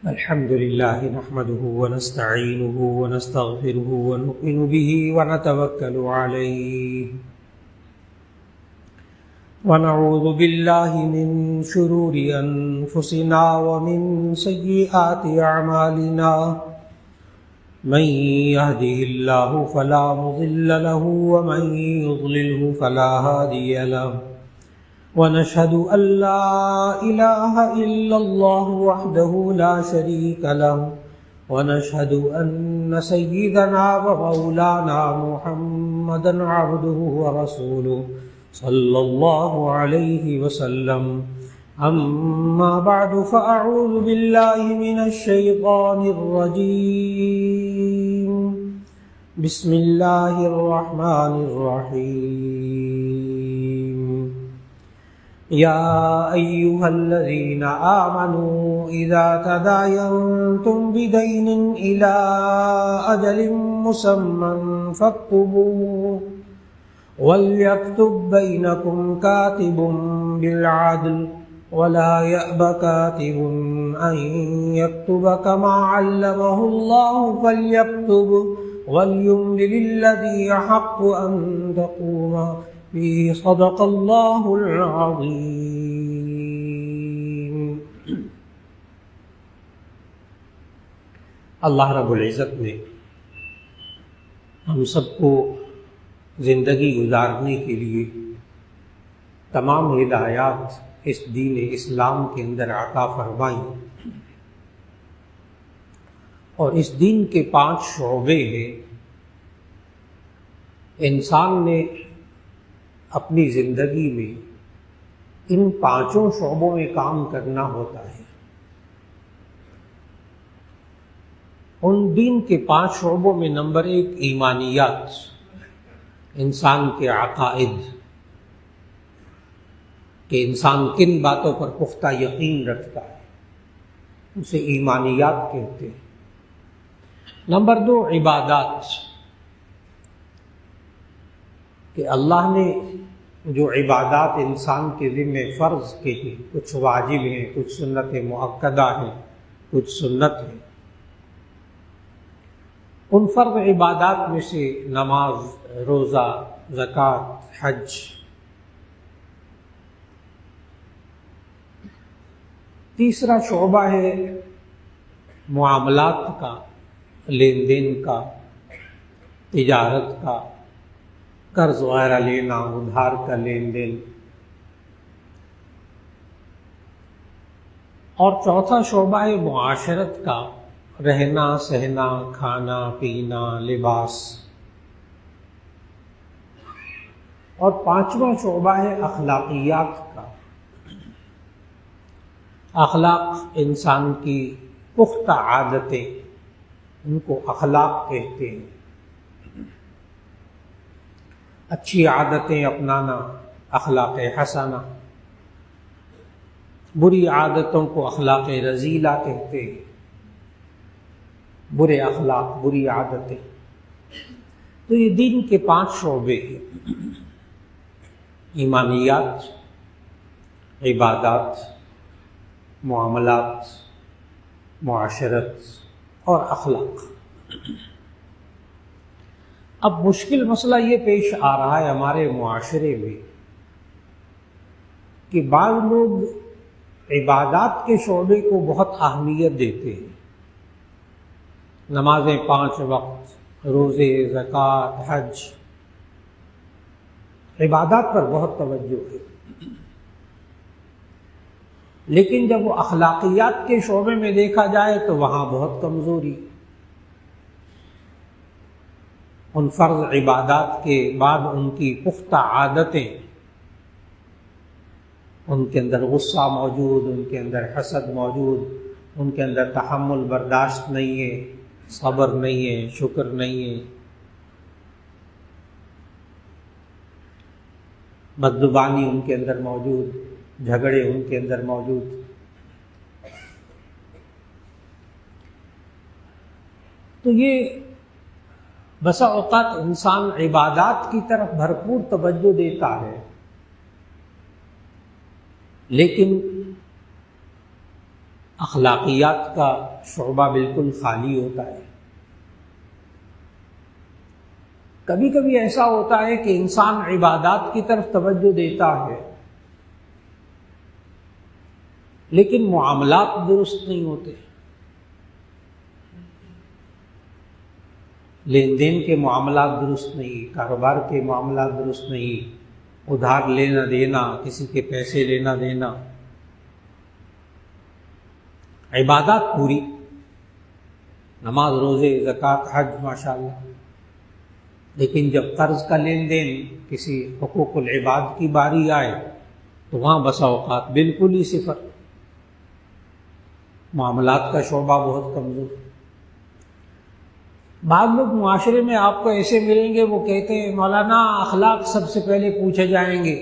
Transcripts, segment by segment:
الحمد لله نحمده ونستعينه ونستغفره ونؤمن به ونتوكل عليه ونعوذ بالله من شرور أنفسنا ومن سيئات أعمالنا من يهده الله فلا مضل له ومن يضلله فلا هادي له ونشهد أن لا إله إلا الله وحده لا شريك له ونشهد أن سيدنا ومولانا محمدا عبده ورسوله صلى الله عليه وسلم أما بعد فأعوذ بالله من الشيطان الرجيم بسم الله الرحمن الرحيم يا أيها الذين آمنوا إذا تداينتم بدين إلى أجل مسمى فاكتبوه وليكتب بينكم كاتب بالعدل ولا يأب كاتب أن يكتب كما علمه الله فليكتب وليملل الذي يحق أن تقوم به صدق اللہ العظیم۔ اللہ رب العزت نے ہم سب کو زندگی گزارنے کے لیے تمام ہدایات اس دین اسلام کے اندر عطا فرمائی، اور اس دین کے 5 شعبے ہیں۔ انسان نے اپنی زندگی میں ان 5 شعبوں میں کام کرنا ہوتا ہے۔ ان دین کے 5 شعبوں میں نمبر 1 ایمانیات، انسان کے عقائد، کہ انسان کن باتوں پر پختہ یقین رکھتا ہے، اسے ایمانیات کہتے ہیں۔ نمبر 2 عبادات، کہ اللہ نے جو عبادات انسان کے ذمہ فرض کی ہیں، کچھ واجب ہیں، کچھ سنت مؤکدہ ہیں، کچھ سنت ہیں۔ ان فرض عبادات میں سے نماز، روزہ، زکوٰۃ، حج۔ تیسرا شعبہ ہے معاملات کا، لین دین کا، تجارت کا، قرض وغیرہ لینا، ادھار کا لین دین۔ اور چوتھا شعبہ ہے معاشرت کا، رہنا سہنا، کھانا پینا، لباس۔ اور 5واں شعبہ ہے اخلاقیات کا، اخلاق انسان کی پختہ عادتیں، ان کو اخلاق کہتے ہیں۔ اچھی عادتیں اپنانا اخلاق حسنہ، بری عادتوں کو اخلاق رذیلہ کہتے ہیں۔ برے اخلاق، بری عادتیں۔ تو یہ دین کے 5 شعبے ہیں: ایمانیات، عبادات، معاملات، معاشرت اور اخلاق۔ اب مشکل مسئلہ یہ پیش آ رہا ہے ہمارے معاشرے میں کہ بعض لوگ عبادات کے شعبے کو بہت اہمیت دیتے ہیں، نمازیں 5 وقت، روزے، زکوٰۃ، حج، عبادات پر بہت توجہ ہے۔ لیکن جب وہ اخلاقیات کے شعبے میں دیکھا جائے تو وہاں بہت کمزوری۔ ان فرض عبادات کے بعد ان کی پختہ عادتیں، ان کے اندر غصہ موجود، ان کے اندر حسد موجود، ان کے اندر تحمل برداشت نہیں ہے، صبر نہیں ہے، شکر نہیں ہے، بدزبانی ان کے اندر موجود، جھگڑے ان کے اندر موجود۔ تو یہ بسا اوقات انسان عبادات کی طرف بھرپور توجہ دیتا ہے، لیکن اخلاقیات کا شعبہ بالکل خالی ہوتا ہے۔ کبھی کبھی ایسا ہوتا ہے کہ انسان عبادات کی طرف توجہ دیتا ہے لیکن معاملات درست نہیں ہوتے، لین دین کے معاملات درست نہیں، کاروبار کے معاملات درست نہیں، ادھار لینا دینا، کسی کے پیسے لینا دینا، عبادات پوری، نماز روزے زکوٰۃ حج ماشاءاللہ، لیکن جب قرض کا لین دین کسی حقوق العباد کی باری آئے تو وہاں بسا اوقات بالکل ہی صفر، معاملات کا شعبہ بہت کمزور۔ بعض لوگ معاشرے میں آپ کو ایسے ملیں گے، وہ کہتے ہیں مولانا اخلاق سب سے پہلے پوچھے جائیں گے،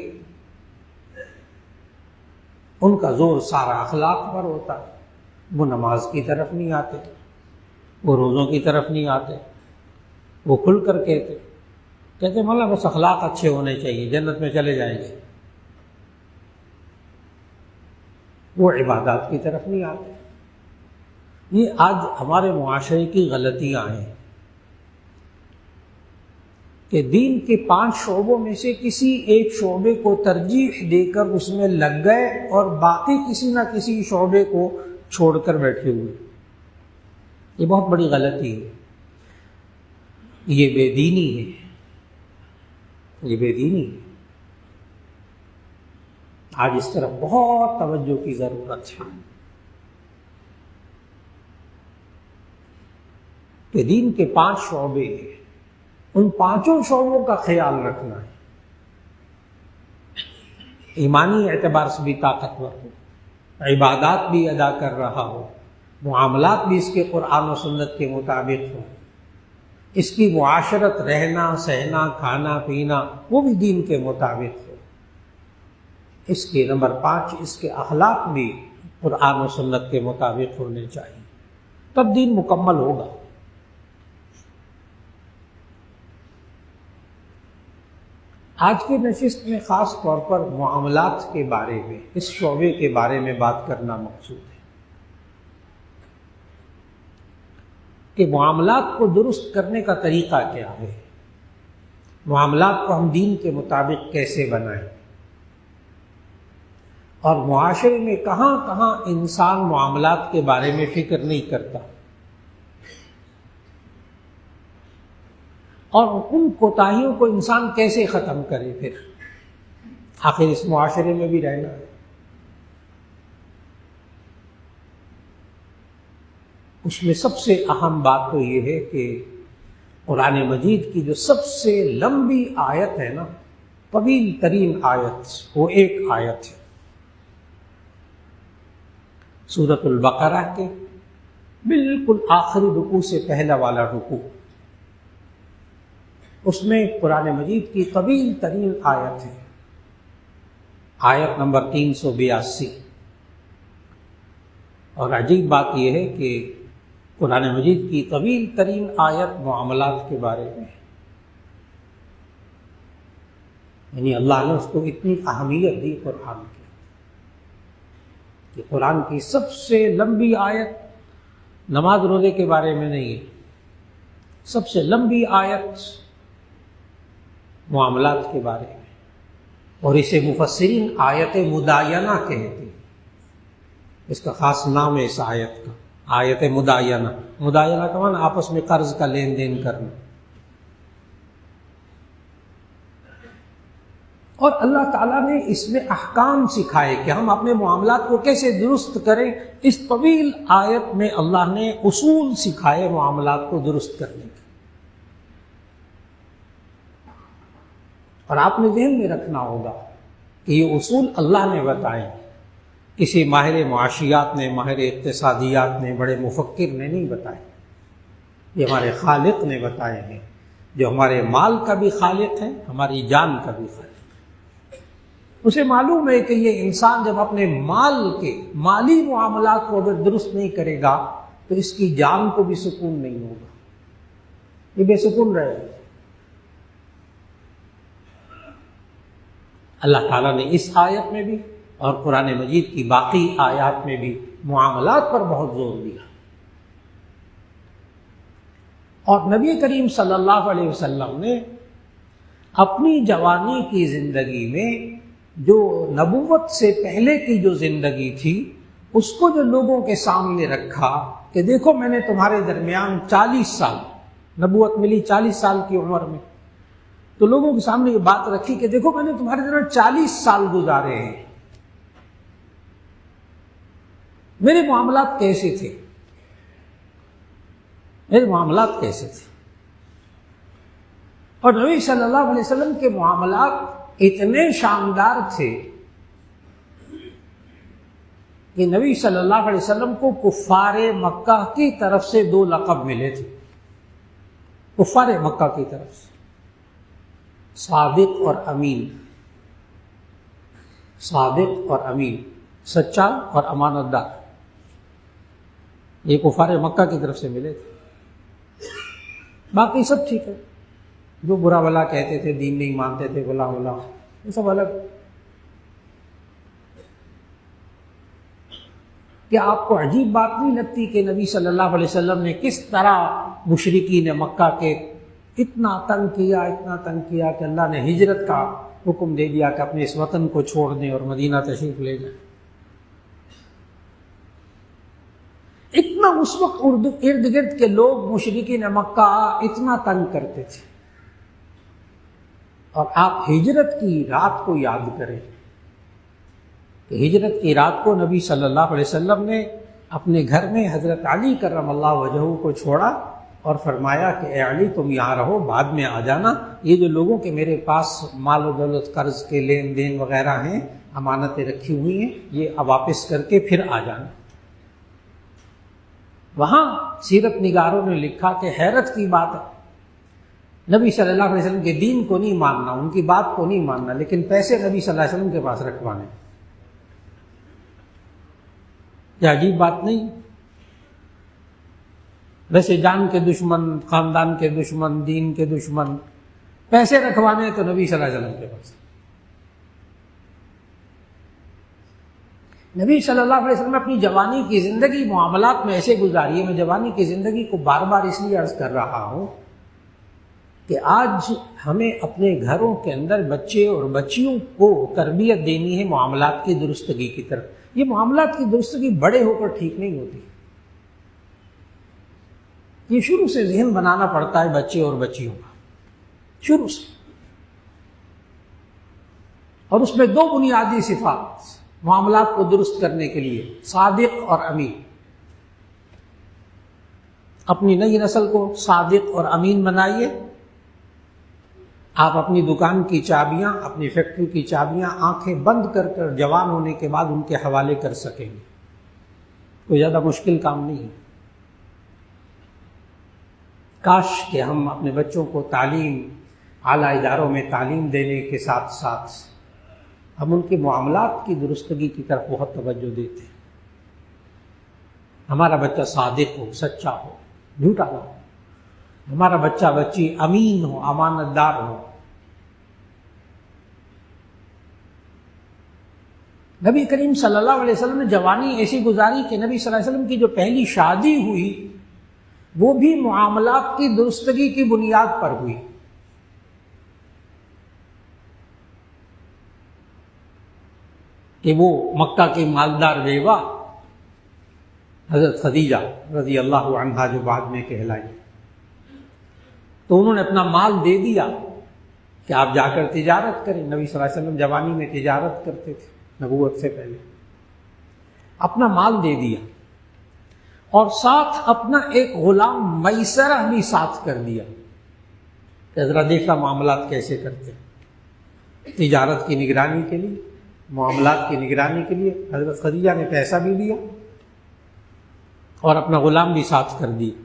ان کا زور سارا اخلاق پر ہوتا ہے، وہ نماز کی طرف نہیں آتے، وہ روزوں کی طرف نہیں آتے، وہ کھل کر کہتے مولانا بس اخلاق اچھے ہونے چاہیے، جنت میں چلے جائیں گے، وہ عبادات کی طرف نہیں آتے۔ یہ آج ہمارے معاشرے کی غلطیاں ہیں کہ دین کے 5 شعبوں میں سے کسی ایک شعبے کو ترجیح دے کر اس میں لگ گئے اور باقی کسی نہ کسی شعبے کو چھوڑ کر بیٹھے ہوئے۔ یہ بہت بڑی غلطی ہے، یہ بے دینی ہے، یہ بے دینی ہے۔ آج اس طرف بہت توجہ کی ضرورت ہے کہ دین کے 5 شعبے ہیں، ان 5 شعبوں کا خیال رکھنا ہے، ایمانی اعتبار سے بھی طاقتور ہو، عبادات بھی ادا کر رہا ہو، معاملات بھی اس کے قرآن و سنت کے مطابق ہو، اس کی معاشرت، رہنا سہنا کھانا پینا وہ بھی دین کے مطابق ہو، اس کے نمبر 5 اس کے اخلاق بھی قرآن و سنت کے مطابق ہونے چاہیے، تب دین مکمل ہوگا۔ آج کی نشست میں خاص طور پر معاملات کے بارے میں، اس شعبے کے بارے میں بات کرنا مقصود ہے کہ معاملات کو درست کرنے کا طریقہ کیا ہے، معاملات کو ہم دین کے مطابق کیسے بنائیں، اور معاشرے میں کہاں کہاں انسان معاملات کے بارے میں فکر نہیں کرتا، اور ان کوتاہیوں کو انسان کیسے ختم کرے، پھر آخر اس معاشرے میں بھی رہنا ہے۔ اس میں سب سے اہم بات تو یہ ہے کہ قرآن مجید کی جو سب سے لمبی آیت ہے نا، طویل ترین آیت، وہ ایک آیت ہے سورۃ البقرہ کے بالکل آخری رکوع سے پہلا والا رکوع، اس میں قرآن مجید کی طویل ترین آیت ہے، آیت نمبر 382۔ اور عجیب بات یہ ہے کہ قرآن مجید کی طویل ترین آیت معاملات کے بارے میں، یعنی اللہ نے اس کو اتنی اہمیت دی قرآن کی کہ قرآن کی سب سے لمبی آیت نماز روزے کے بارے میں نہیں ہے، سب سے لمبی آیت معاملات کے بارے میں، اور اسے مفسرین آیت مداینہ کہتے ہیں، اس کا خاص نام ہے اس آیت کا، آیت مداینہ۔ مداینہ کا معنی آپس میں قرض کا لین دین کرنا، اور اللہ تعالیٰ نے اس میں احکام سکھائے کہ ہم اپنے معاملات کو کیسے درست کریں۔ اس طویل آیت میں اللہ نے اصول سکھائے معاملات کو درست کرنے کے، اور آپ نے ذہن میں رکھنا ہوگا کہ یہ اصول اللہ نے بتائے، کسی ماہر معاشیات نے، ماہر اقتصادیات نے، بڑے مفکر نے نہیں بتائے، یہ ہمارے خالق نے بتائے ہیں، جو ہمارے مال کا بھی خالق ہے، ہماری جان کا بھی خالق ہے۔ اسے معلوم ہے کہ یہ انسان جب اپنے مال کے مالی معاملات کو اگر درست نہیں کرے گا تو اس کی جان کو بھی سکون نہیں ہوگا، یہ بے سکون رہے گا۔ اللہ تعالیٰ نے اس آیت میں بھی اور قرآن مجید کی باقی آیات میں بھی معاملات پر بہت زور دیا. اور نبی کریم صلی اللہ علیہ وسلم نے اپنی جوانی کی زندگی میں جو نبوت سے پہلے کی جو زندگی تھی اس کو جو لوگوں کے سامنے رکھا کہ دیکھو میں نے تمہارے درمیان 40 سال، نبوت ملی 40 سال کی عمر میں، تو لوگوں کے سامنے یہ بات رکھی کہ دیکھو میں نے تمہارے درمیان 40 سال گزارے ہیں، میرے معاملات کیسے تھے، میرے معاملات کیسے تھے. اور نبی صلی اللہ علیہ وسلم کے معاملات اتنے شاندار تھے کہ نبی صلی اللہ علیہ وسلم کو کفار مکہ کی طرف سے 2 لقب ملے تھے. کفار مکہ کی طرف سے صادق اور امین، صادق اور امین، سچا اور امانت دار، یہ کفار مکہ کی طرف سے ملے تھے. باقی سب ٹھیک ہے، جو برا بلا کہتے تھے، دین نہیں مانتے تھے، بلا بلا، یہ سب الگ. کیا آپ کو عجیب بات نہیں لگتی کہ نبی صلی اللہ علیہ وسلم نے کس طرح مشرکین مکہ کے اتنا تنگ کیا کہ اللہ نے ہجرت کا حکم دے دیا کہ اپنے اس وطن کو چھوڑ دیں اور مدینہ تشریف لے جائیں. اتنا اس وقت ارد گرد کے لوگ مشرکین مکہ اتنا تنگ کرتے تھے، اور آپ ہجرت کی رات کو یاد کریں کہ ہجرت کی رات کو نبی صلی اللہ علیہ وسلم نے اپنے گھر میں حضرت علی کرم اللہ وجہہ کو چھوڑا اور فرمایا کہ اے علی تم یہاں رہو، بعد میں آ جانا، یہ جو لوگوں کے میرے پاس مال و دولت قرض کے لین دین وغیرہ ہیں، امانتیں رکھی ہوئی ہیں، یہ اب واپس کر کے پھر آ جانا. وہاں سیرت نگاروں نے لکھا کہ حیرت کی بات ہے، نبی صلی اللہ علیہ وسلم کے دین کو نہیں ماننا، ان کی بات کو نہیں ماننا، لیکن پیسے نبی صلی اللہ علیہ وسلم کے پاس رکھوانے. یہ عجیب بات نہیں؟ ویسے جان کے دشمن، خاندان کے دشمن، دین کے دشمن، پیسے رکھوانے تو نبی صلی اللہ علیہ وسلم کے پاس. نبی صلی اللہ علیہ وسلم نے اپنی جوانی کی زندگی معاملات میں ایسے گزاری ہے. میں جوانی کی زندگی کو بار بار اس لیے عرض کر رہا ہوں کہ آج ہمیں اپنے گھروں کے اندر بچے اور بچیوں کو تربیت دینی ہے معاملات کی درستگی کی طرف. یہ معاملات کی درستگی بڑے ہو کر ٹھیک نہیں ہوتی، یہ شروع سے ذہن بنانا پڑتا ہے بچے اور بچیوں کا، شروع سے. اور اس میں 2 بنیادی صفات معاملات کو درست کرنے کے لیے، صادق اور امین. اپنی نئی نسل کو صادق اور امین بنائیے. آپ اپنی دکان کی چابیاں، اپنی فیکٹری کی چابیاں آنکھیں بند کر کر جوان ہونے کے بعد ان کے حوالے کر سکیں گے. کوئی زیادہ مشکل کام نہیں ہے. کاش کہ ہم اپنے بچوں کو تعلیم، اعلیٰ اداروں میں تعلیم دینے کے ساتھ ساتھ ہم ان کے معاملات کی درستگی کی طرف بہت توجہ دیتے ہیں. ہمارا بچہ صادق ہو، سچا ہو، جھوٹا نہ ہو. ہمارا بچہ بچی امین ہو، امانت دار ہو. نبی کریم صلی اللہ علیہ وسلم نے جوانی ایسی گزاری کہ نبی صلی اللہ علیہ وسلم کی جو پہلی شادی ہوئی وہ بھی معاملات کی درستگی کی بنیاد پر ہوئی. کہ وہ مکہ کی مالدار بیوہ حضرت خدیجہ رضی اللہ عنہا جو بعد میں کہلائی، تو انہوں نے اپنا مال دے دیا کہ آپ جا کر تجارت کریں. نبی صلی اللہ علیہ وسلم جوانی میں تجارت کرتے تھے نبوت سے پہلے. اپنا مال دے دیا اور ساتھ اپنا ایک غلام میسرہ بھی ساتھ کر دیا کہ ذرا دیکھا معاملات کیسے کرتے ہیں. تجارت کی نگرانی کے لیے، معاملات کی نگرانی کے لیے حضرت خدیجہ نے پیسہ بھی دیا اور اپنا غلام بھی ساتھ کر دیا.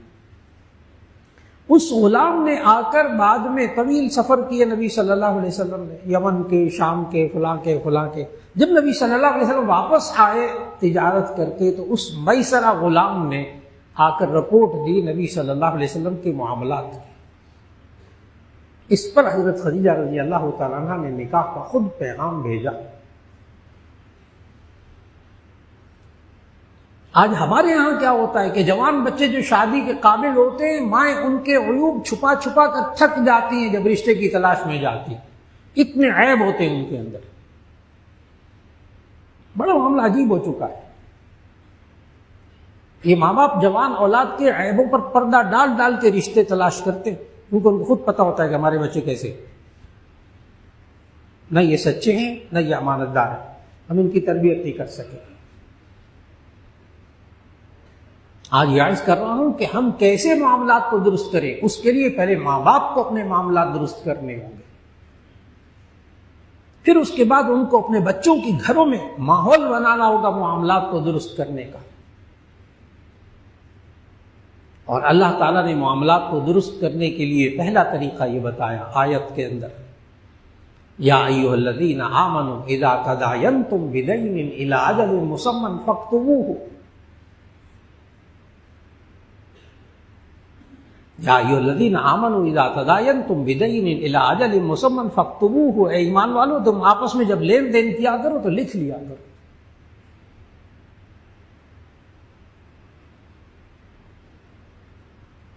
اس غلام نے آ کر بعد میں طویل سفر کیے نبی صلی اللہ علیہ وسلم نے، یمن کے، شام کے، فلاں کے فلاں کے. جب نبی صلی اللہ علیہ وسلم واپس آئے تجارت کر کے تو اس میسرہ غلام نے آ کر رپورٹ دی نبی صلی اللہ علیہ وسلم کے معاملات کی. اس پر حضرت خدیجہ رضی اللہ تعالیٰ عنہ نے نکاح کا خود پیغام بھیجا آج ہمارے یہاں کیا ہوتا ہے کہ جوان بچے جو شادی کے قابل ہوتے ہیں، مائیں ان کے عیوب چھپا چھپا کر تھک جاتی ہیں جب رشتے کی تلاش میں جاتی ہیں، اتنے عیب ہوتے ہیں ان کے اندر. بڑا معاملہ عجیب ہو چکا ہے. یہ ماں باپ جوان اولاد کے عیبوں پر پردہ ڈال ڈال کے رشتے تلاش کرتے ہیں. ان کو خود پتہ ہوتا ہے کہ ہمارے بچے کیسے، نہ یہ سچے ہیں نہ یہ امانت دار ہیں، ہم ان کی تربیت نہیں کر سکے. آج یہ عرض کر رہا ہوں کہ ہم کیسے معاملات کو درست کریں، اس کے لیے پہلے ماں باپ کو اپنے معاملات درست کرنے ہوں گے، پھر اس کے بعد ان کو اپنے بچوں کی گھروں میں ماحول بنانا ہوگا معاملات کو درست کرنے کا. اور اللہ تعالیٰ نے معاملات کو درست کرنے کے لیے پہلا طریقہ یہ بتایا آیت کے اندر، یا ایھا الذین آمنوا اذا تداینتم بدین الی اجل مسمی فاکتبوہ. یا ایھا الذین آمنوا اذا تداینتم بدین الی اجل مسمی فاکتبوہ. اے ایمان والو، تم آپس میں جب لین دین کیا کرو تو لکھ لیا کرو.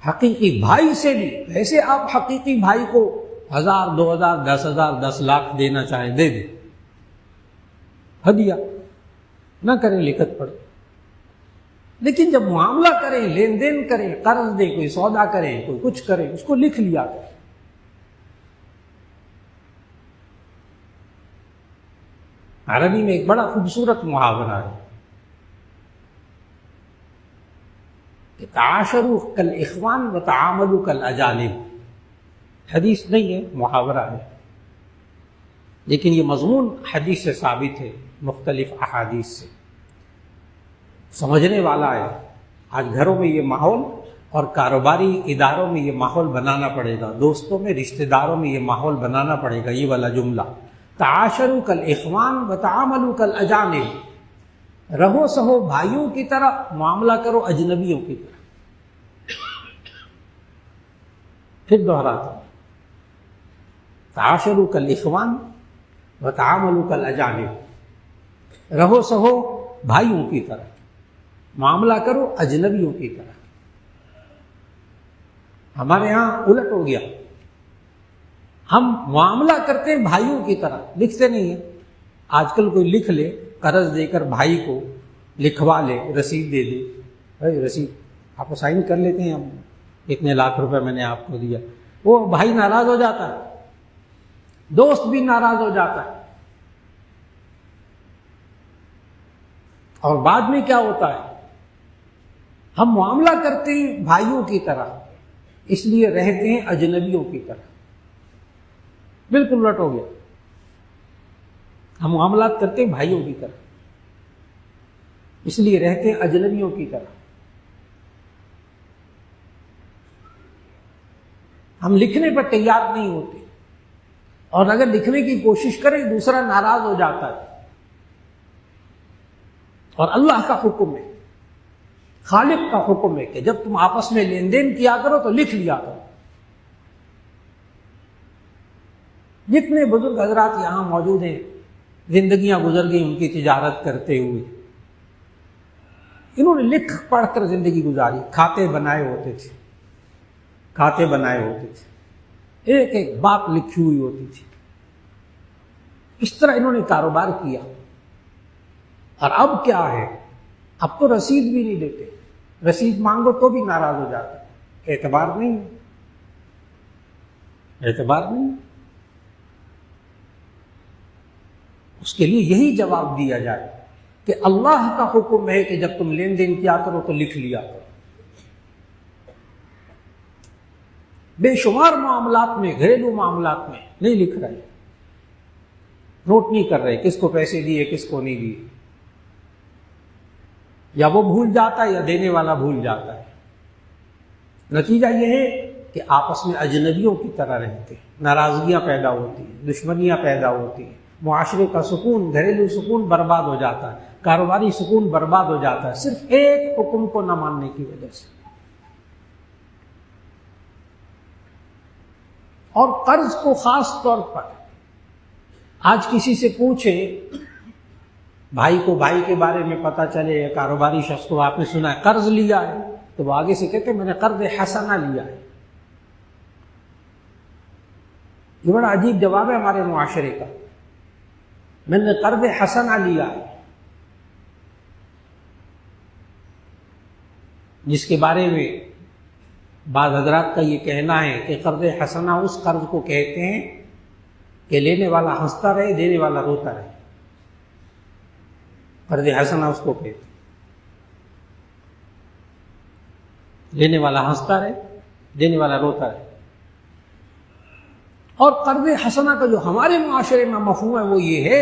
حقیقی بھائی سے بھی، ویسے آپ حقیقی بھائی کو 1000 2000 10,000 10 لاکھ دینا چاہیں دے دیں، ہدیہ نہ کریں لکھت پڑھ. لیکن جب معاملہ کریں، لین دین کریں، قرض دیں، کوئی سودا کریں، کوئی کچھ کریں، اس کو لکھ لیا کریں. عربی میں ایک بڑا خوبصورت محاورہ ہے کہ تعاشروا کالاخوان وتعاملوا کالاجانب. حدیث نہیں ہے، محاورہ ہے، لیکن یہ مضمون حدیث سے ثابت ہے، مختلف احادیث سے، سمجھنے والا ہے. آج گھروں میں یہ ماحول اور کاروباری اداروں میں یہ ماحول بنانا پڑے گا، دوستوں میں، رشتہ داروں میں یہ ماحول بنانا پڑے گا. یہ والا جملہ، تعاشروا کالاخوان وتعاملوا کالاجانب، رہو سہو بھائیوں کی طرح، معاملہ کرو اجنبیوں کی طرح. پھر دوہراتا ہوں، تعاشروا کالاخوان وتعاملوا کالاجانب، رہو سہو بھائیوں کی طرح، معاملہ کرو اجنبیوں کی طرح. ہمارے ہاں الٹ ہو گیا، ہم معاملہ کرتے ہیں بھائیوں کی طرح، لکھتے نہیں ہیں. آج کل کوئی لکھ لے، قرض دے کر بھائی کو لکھوا لے، رسید دے دے، بھائی رسید آپ سائن کر لیتے ہیں، ہم اتنے لاکھ روپے میں نے آپ کو دیا. وہ بھائی ناراض ہو جاتا ہے، دوست بھی ناراض ہو جاتا ہے. اور بعد میں کیا ہوتا ہے، ہم معاملہ کرتے ہیں بھائیوں کی طرح، اس لیے رہتے ہیں اجنبیوں کی طرح. بالکل الٹ ہو گیا، ہم معاملات کرتے ہیں بھائیوں کی طرح، اس لیے رہتے ہیں اجنبیوں کی طرح. ہم لکھنے پر تیار نہیں ہوتے، اور اگر لکھنے کی کوشش کریں دوسرا ناراض ہو جاتا ہے. اور اللہ کا حکم ہے، خالق کا حکم ہے کہ جب تم آپس میں لین دین کیا کرو تو لکھ لیا کرو. جتنے بزرگ حضرات یہاں موجود ہیں، زندگیاں گزر گئی ان کی تجارت کرتے ہوئے، انہوں نے لکھ پڑھ کر زندگی گزاری. کھاتے بنائے ہوتے تھے، کھاتے بنائے ہوتے تھے، ایک ایک بات لکھی ہوئی ہوتی تھی. اس طرح انہوں نے کاروبار کیا. اور اب کیا ہے، اب تو رسید بھی نہیں دیتے، رسید مانگو تو بھی ناراض ہو جاتے. اعتبار نہیں، اعتبار نہیں. اس کے لیے یہی جواب دیا جائے کہ اللہ کا حکم ہے کہ جب تم لین دین کیا کرو تو لکھ لیا کرو. بے شمار معاملات میں، گھریلو معاملات میں نہیں لکھ رہے، نوٹ نہیں کر رہے کس کو پیسے دیے کس کو نہیں دیے. یا وہ بھول جاتا ہے یا دینے والا بھول جاتا ہے. نتیجہ یہ ہے کہ آپس میں اجنبیوں کی طرح رہتے ہیں، ناراضگیاں پیدا ہوتی ہیں، دشمنیاں پیدا ہوتی ہیں، معاشرے کا سکون، گھریلو سکون برباد ہو جاتا ہے، کاروباری سکون برباد ہو جاتا ہے، صرف ایک حکم کو نہ ماننے کی وجہ سے. اور قرض کو خاص طور پر آج کسی سے پوچھیں بھائی کو بھائی کے بارے میں پتہ چلے، یا کاروباری شخص کو آپ نے سنا ہے قرض لیا ہے، تو وہ آگے سے کہتے ہیں میں نے قرض حسنہ لیا ہے۔ یہ بڑا عجیب جواب ہے ہمارے معاشرے کا، میں نے قرض حسنہ لیا ہے، جس کے بارے میں بعض حضرات کا یہ کہنا ہے کہ قرض حسنہ اس قرض کو کہتے ہیں کہ لینے والا ہنستا رہے، دینے والا روتا رہے۔ قرض حسنہ اس کو کہتے ہیں، لینے والا ہنستا رہے، دینے والا روتا رہے۔ اور قرض حسنہ کا جو ہمارے معاشرے میں مفہوم ہے وہ یہ ہے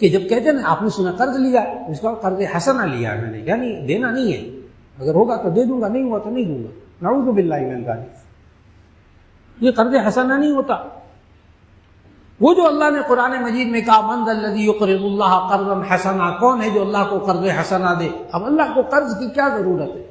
کہ جب کہتے ہیں نا آپ نے سنا قرض لیا ہے، اس کا قرض حسنہ لیا ہے میں نے، یعنی دینا نہیں ہے، اگر ہوگا تو دے دوں گا، نہیں ہوا تو نہیں دوں گا۔ نعوذ باللہ من ذالک، یہ قرض حسنہ نہیں ہوتا۔ وہ جو اللہ نے قرآن مجید میں کہا من ذا الذی یقرض اللہ قرضا حسنا، کون ہے جو اللہ کو قرض حسنہ دے؟ اب اللہ کو قرض کی کیا ضرورت ہے؟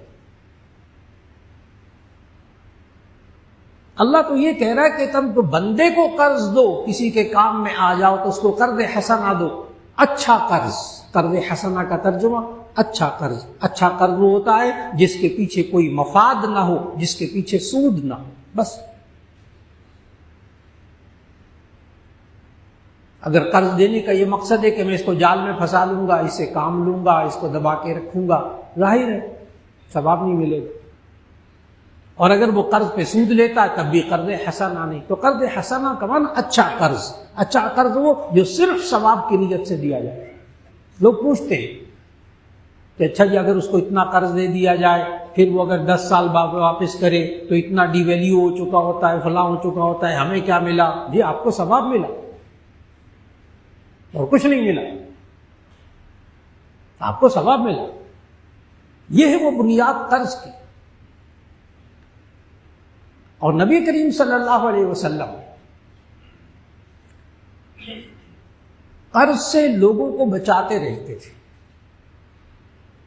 اللہ تو یہ کہہ رہا ہے کہ تم تو بندے کو قرض دو، کسی کے کام میں آ جاؤ تو اس کو قرض حسنہ دو، اچھا قرض۔ قرض حسنہ کا ترجمہ اچھا قرض۔ اچھا قرض وہ ہوتا ہے جس کے پیچھے کوئی مفاد نہ ہو، جس کے پیچھے سود نہ ہو، بس۔ اگر قرض دینے کا یہ مقصد ہے کہ میں اس کو جال میں پھنسا لوں گا، اس سے کام لوں گا، اس کو دبا کے رکھوں گا، ظاہر ہے ثواب نہیں ملے گا۔ اور اگر وہ قرض پہ سود لیتا ہے تب بھی قرض حسنہ نہیں۔ تو قرض حسنہ کا معنی اچھا قرض۔ اچھا قرض وہ جو صرف ثواب کی نیت سے دیا جائے۔ لوگ پوچھتے ہیں کہ اچھا جی اگر اس کو اتنا قرض دے دیا جائے، پھر وہ اگر 10 سال بعد واپس کرے تو اتنا ڈی ویلیو ہو چکا ہوتا ہے، فلاں ہو چکا ہوتا ہے، ہمیں کیا ملا؟ جی آپ کو ثواب ملا اور کچھ نہیں ملا، آپ کو ثواب ملا۔ یہ ہے وہ بنیاد قرض کی۔ اور نبی کریم صلی اللہ علیہ وسلم قرض سے لوگوں کو بچاتے رہتے تھے۔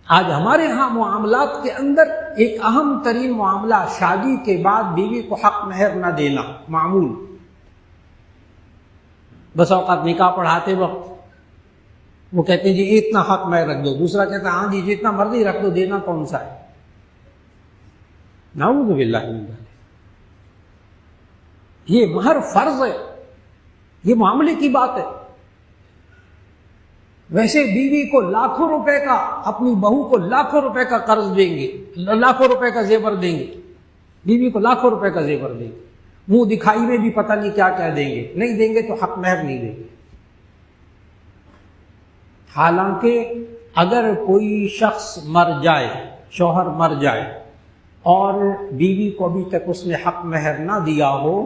آج ہمارے ہاں معاملات کے اندر ایک اہم ترین معاملہ شادی کے بعد بیوی کو حق مہر نہ دینا معمول۔ بس اوقات نکاح پڑھاتے وقت وہ کہتے ہیں جی اتنا حق مہر رکھ دو، دوسرا کہتا ہے ہاں جی جتنا مرضی رکھ دو، دینا کون سا ہے؟ نعوذ باللہ من ذالک۔ یہ مہر فرض ہے، یہ معاملے کی بات ہے۔ ویسے بیوی کو لاکھوں روپے کا، اپنی بہو کو لاکھوں روپے کا قرض دیں گے، لاکھوں روپے کا زیور دیں گے، بیوی کو لاکھوں روپے کا زیور دیں گے، منہ دکھائی میں بھی پتہ نہیں کیا کیا دیں گے، نہیں دیں گے تو حق مہر نہیں دیں گے۔ حالانکہ اگر کوئی شخص مر جائے، شوہر مر جائے اور بیوی کو ابھی تک اس نے حق مہر نہ دیا ہو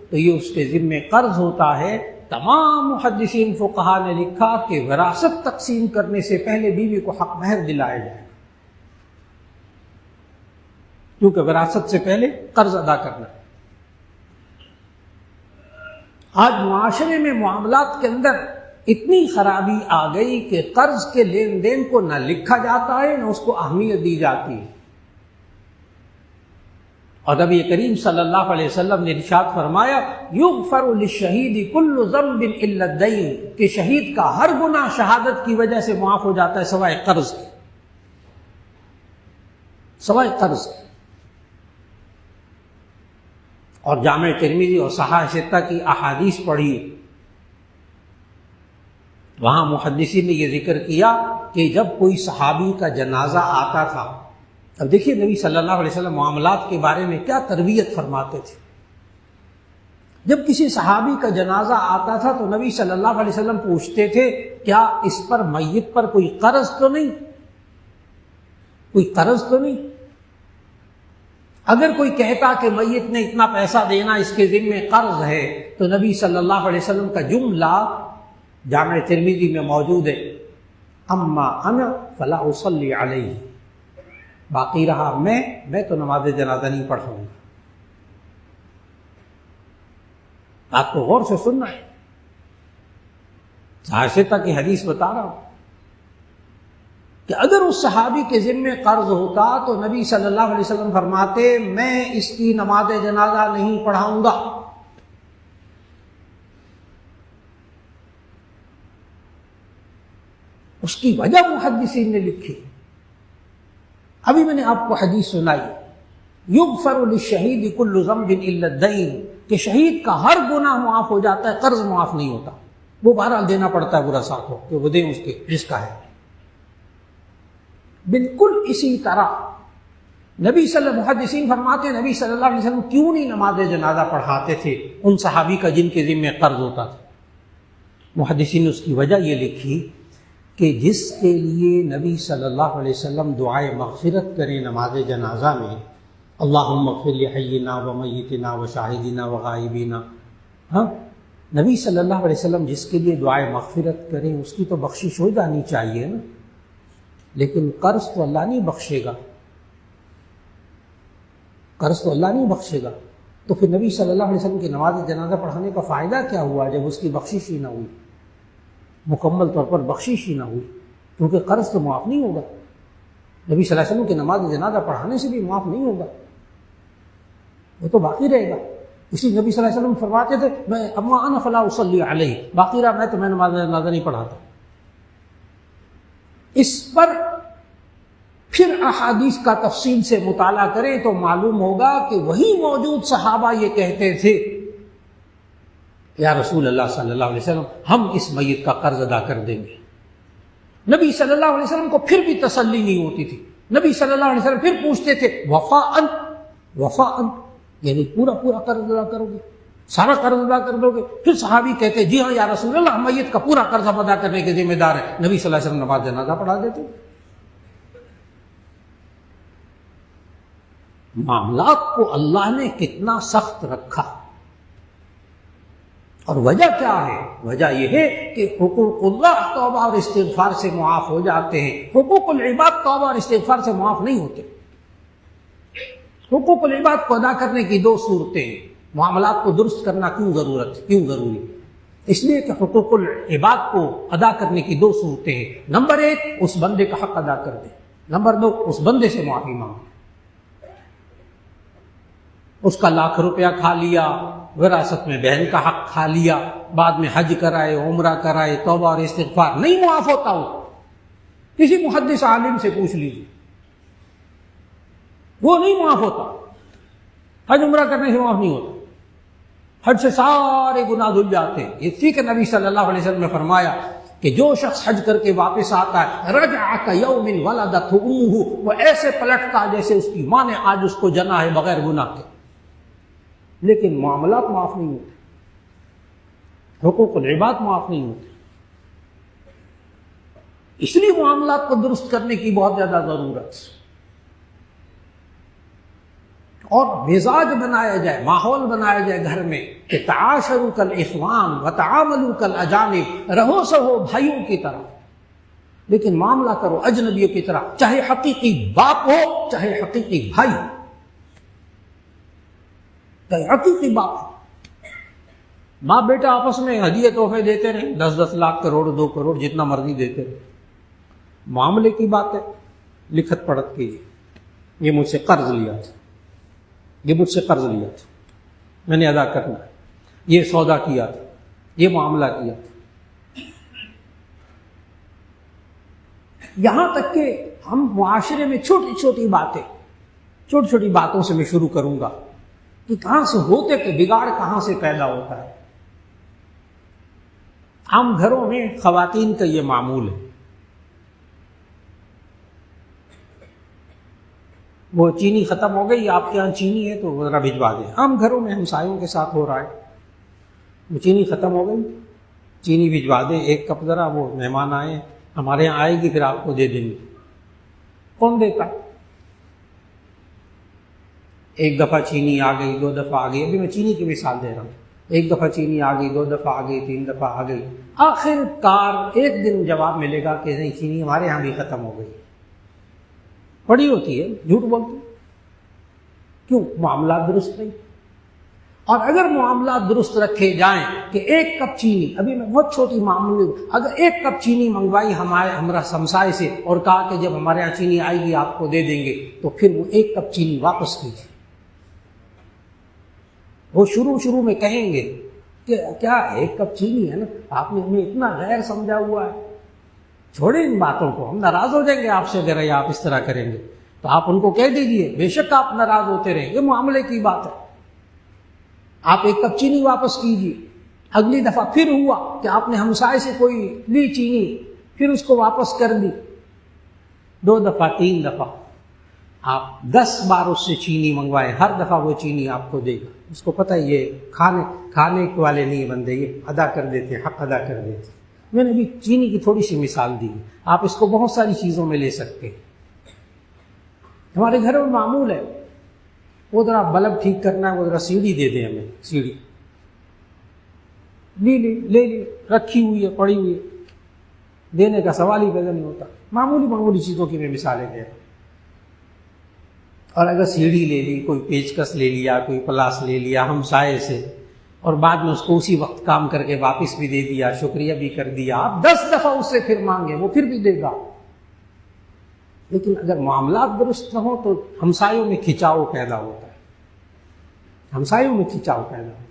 تو یہ اس کے ذمہ قرض ہوتا ہے۔ تمام محدثین فقہا نے لکھا کہ وراثت تقسیم کرنے سے پہلے بیوی کو حق مہر دلایا جائے، کیونکہ وراثت سے پہلے قرض ادا کرنا ہے۔ آج معاشرے میں معاملات کے اندر اتنی خرابی آ گئی کہ قرض کے لین دین کو نہ لکھا جاتا ہے نہ اس کو اہمیت دی جاتی ہے۔ اور نبی کریم صلی اللہ علیہ وسلم نے ارشاد فرمایا یغفر للشہید کل ذنب الا الدین، کہ شہید کا ہر گناہ شہادت کی وجہ سے معاف ہو جاتا ہے سوائے قرض کے، سوائے قرض کے۔ اور جامع ترمذی اور صحاح ستہ کی احادیث پڑھی، وہاں محدثین نے یہ ذکر کیا کہ جب کوئی صحابی کا جنازہ آتا تھا، اب دیکھیے نبی صلی اللہ علیہ وسلم معاملات کے بارے میں کیا تربیت فرماتے تھے۔ جب کسی صحابی کا جنازہ آتا تھا تو نبی صلی اللہ علیہ وسلم پوچھتے تھے کیا اس پر میت پر کوئی قرض تو نہیں، کوئی قرض تو نہیں؟ اگر کوئی کہتا کہ میت نے اتنا پیسہ دینا اس کے ذمہ قرض ہے تو نبی صلی اللہ علیہ وسلم کا جملہ جامع ترمذی میں موجود ہے، اما انا فلا اصلی علیہ، باقی رہا میں تو نماز جنازہ نہیں پڑھوں گا۔ آپ کو غور سے سننا ہے، صحاح کی حدیث بتا رہا ہوں کہ اگر اس صحابی کے ذمہ قرض ہوتا تو نبی صلی اللہ علیہ وسلم فرماتے میں اس کی نماز جنازہ نہیں پڑھاؤں گا۔ اس کی وجہ محدثین نے لکھی. ابھی میں نے آپ کو حدیث سنائی، یغفر للشہید کل ذنب الا الدین، کہ شہید کا ہر گناہ معاف ہو جاتا ہے، قرض معاف نہیں ہوتا. وہ بہرحال دینا پڑتا ہے برا ساتھ ہو کہ وہ دیں اس کے جس کا ہے. بالکل اسی طرح نبی صلی اللہ محدثین فرماتے ہیں نبی صلی اللہ علیہ وسلم کیوں نہیں نماز جنازہ پڑھاتے تھے ان صحابی کا جن کے ذمہ قرض ہوتا تھا. محدثین نے اس کی وجہ یہ لکھی کہ جس کے لیے نبی صلی اللہ علیہ وسلم دعائے مغفرت کریں نماز جنازہ میں، اللہم اغفر لحینا و میتنا و شاہدینا و غائبینا، ہاں نبی صلی اللہ علیہ وسلم جس کے لیے دعائے مغفرت کریں اس کی تو بخشش ہو جانی چاہیے نا. لیکن قرض تو اللہ نہیں بخشے گا، قرض تو اللہ نہیں بخشے گا. تو پھر نبی صلی اللہ علیہ وسلم کی نماز جنازہ پڑھانے کا فائدہ کیا ہوا جب اس کی بخشش ہی نہ ہوئی، مکمل طور پر بخشش ہی نہ ہوئی، کیونکہ قرض تو معاف نہیں ہوگا. نبی صلی اللہ علیہ وسلم کی نماز جنازہ پڑھانے سے بھی معاف نہیں ہوگا، وہ تو باقی رہے گا. اسی نبی صلی اللہ علیہ وسلم فرماتے تھے میں اما انا فلا اصلی علیہ، باقی رہا میں نماز جنازہ نہیں پڑھاتا. اس پر پھر احادیث کا تفصیل سے مطالعہ کریں تو معلوم ہوگا کہ وہی موجود صحابہ یہ کہتے تھے یا رسول اللہ صلی اللہ علیہ وسلم ہم اس میت کا قرض ادا کر دیں گے. نبی صلی اللہ علیہ وسلم کو پھر بھی تسلی نہیں ہوتی تھی. نبی صلی اللہ علیہ وسلم پھر پوچھتے تھے وفاءً، وفاءً یعنی پورا پورا قرض ادا کرو گے، سارا قرض ادا کر دو گے؟ پھر صحابی کہتے جی ہاں یا رسول اللہ ہم میت کا پورا قرض ادا کرنے کے ذمہ دار ہیں. نبی صلی اللہ علیہ وسلم نماز جنازہ پڑھا دیتے. معاملات کو اللہ نے کتنا سخت رکھا، اور وجہ کیا ہے؟ وجہ یہ ہے کہ حقوق اللہ توبہ اور استغفار سے معاف ہو جاتے ہیں، حقوق العباد توبہ اور استغفار سے معاف نہیں ہوتے. حقوق العباد کو ادا کرنے کی دو صورتیں ہیں. معاملات کو درست کرنا کیوں ضروری؟ اس لیے کہ حقوق العباد کو ادا کرنے کی دو صورتیں ہیں. نمبر ایک اس بندے کا حق ادا کر دے، نمبر دو اس بندے سے معافی مانگے. اس کا لاکھ روپیہ کھا لیا، وراثت میں بہن کا حق کھا لیا، بعد میں حج کرائے عمرہ کرائے توبہ اور استغفار نہیں معاف ہوتا. ہو کسی محدث عالم سے پوچھ لیجیے، وہ نہیں معاف ہوتا. حج عمرہ کرنے سے معاف نہیں ہوتا، حج سے سارے گناہ دھل جاتے ہیں. اس لیے کہ نبی صلی اللہ علیہ وسلم نے فرمایا کہ جو شخص حج کر کے واپس آتا ہے رجع کیوم ولدتہ امہ، وہ ایسے پلٹتا جیسے اس کی ماں نے آج اس کو جنا ہے بغیر گناہ کے. لیکن معاملات معاف نہیں ہوتے، حقوق العباد معاف نہیں ہوتے. اس لیے معاملات کو درست کرنے کی بہت زیادہ ضرورت، اور مزاج بنایا جائے، ماحول بنایا جائے گھر میں کہ تعاشروا کالاخوان وتعاملوا کالاجانب، رہو سہو بھائیوں کی طرح، لیکن معاملہ کرو اجنبیوں کی طرح، چاہے حقیقی باپ ہو چاہے حقیقی بھائی ہو، چاہے حقیقی باپ ہو. باپ بیٹا آپس میں ہدیے تحفے دیتے رہے، 10 لاکھ کروڑ 2 کروڑ جتنا مرضی دیتے رہے. معاملے کی بات ہے لکھت پڑھت کیجیے، یہ مجھ سے قرض لیا تھا، میں نے ادا کرنا ہے، یہ سودا کیا تھا، یہ معاملہ کیا تھا. یہاں تک کہ ہم معاشرے میں چھوٹی چھوٹی باتوں سے میں شروع کروں گا کہ کہاں سے ہوتے کہ بگاڑ کہاں سے پیدا ہوتا ہے. عام گھروں میں خواتین کا یہ معمول ہے، وہ چینی ختم ہو گئی، آپ کے یہاں چینی ہے تو ذرا بھجوا دیں. عام گھروں میں ہمسایوں کے ساتھ ہو رہا ہے، وہ چینی ختم ہو گئی، چینی بھجوا دیں 1 کپ، ذرا وہ مہمان آئے ہمارے یہاں آئے گی پھر آپ کو دے دیں گے. کون دیتا؟ 1 دفعہ چینی آ گئی، 2 دفعہ آ گئی. ابھی میں چینی کی مثال دے رہا ہوں. 1 دفعہ چینی آ گئی، 2 دفعہ آ گئی، 3 دفعہ آ گئی. آخر کار ایک دن جواب ملے گا کہ نہیں چینی ہمارے یہاں بھی ختم ہو گئی. پڑی ہوتی ہے، جھوٹ بولتی. کیوں؟ معاملات درست نہیں. اور اگر معاملات درست رکھے جائیں کہ 1 کپ چینی، ابھی میں بہت چھوٹی معاملے، اگر 1 کپ چینی منگوائی ہمارے ہمسائے سے اور کہا کہ جب ہمارے یہاں چینی آئے گی آپ کو دے دیں گے، تو پھر وہ 1 کپ چینی واپس کیجیے. وہ شروع میں کہیں گے کہ کیا 1 کپ چینی ہے نا، آپ نے ہمیں اتنا غیر سمجھا ہوا ہے. چھوڑیں ان باتوں کو، ہم ناراض ہو جائیں گے آپ سے اگر آپ اس طرح کریں گے، تو آپ ان کو کہہ دیجئے بے شک آپ ناراض ہوتے رہیں، یہ معاملے کی بات ہے، آپ ایک کپ چینی واپس کیجیے۔ اگلی دفعہ پھر ہوا کہ آپ نے ہمسائے سے کوئی لی چینی، پھر اس کو واپس کر دی، 2 دفعہ 3 دفعہ، آپ 10 بار اس سے چینی منگوائے، ہر دفعہ وہ چینی آپ کو دے گا، اس کو پتہ ہے یہ کھانے والے نہیں بندے، یہ ادا کر دیتے، حق ادا کر دیتے۔ میں نے ابھی چینی کی تھوڑی سی مثال دی، آپ اس کو بہت ساری چیزوں میں لے سکتے ہیں۔ ہمارے گھر میں معمول ہے، وہ ذرا بلب ٹھیک کرنا ہے، وہ ذرا سیڑھی دے دیں ہمیں، سیڑھی لے لی رکھی ہوئی ہے، پڑی ہوئی ہے، دینے کا سوال ہی پیدا نہیں ہوتا۔ معمولی چیزوں کی میں مثالیں دے رہا ہوں۔ اور اگر سیڑھی لے لی، کوئی پیچکس لے لیا، کوئی پلاس لے لیا ہمسائے سے، اور بعد میں اس کو اسی وقت کام کر کے واپس بھی دے دیا، شکریہ بھی کر دیا، آپ 10 دفعہ اس سے پھر مانگے، وہ پھر بھی دے گا۔ لیکن اگر معاملات درست نہ ہو تو ہمسایوں میں کھچاؤ پیدا ہوتا ہے، ہمسایوں میں کھچاؤ پیدا ہوتا ہے۔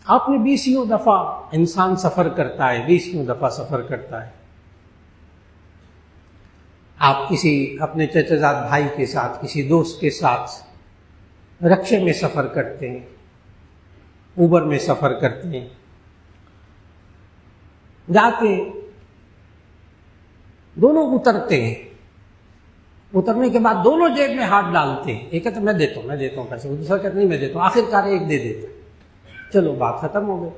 آپ نے 20 دفعہ انسان سفر کرتا ہے، 20 دفعہ سفر کرتا ہے۔ آپ کسی اپنے چچا زاد بھائی کے ساتھ، کسی دوست کے ساتھ رکشے میں سفر کرتے ہیں، اوبر میں سفر کرتے ہیں، جاتے ہیں، دونوں اترتے ہیں، اترنے کے بعد دونوں جیب میں ہاتھ ڈالتے ہیں، ایک کہتا ہے میں دیتا ہوں پیسے، دوسرا کہتا نہیں میں دیتا ہوں، آخر کار ایک دے دیتا، چلو بات ختم ہو گئی۔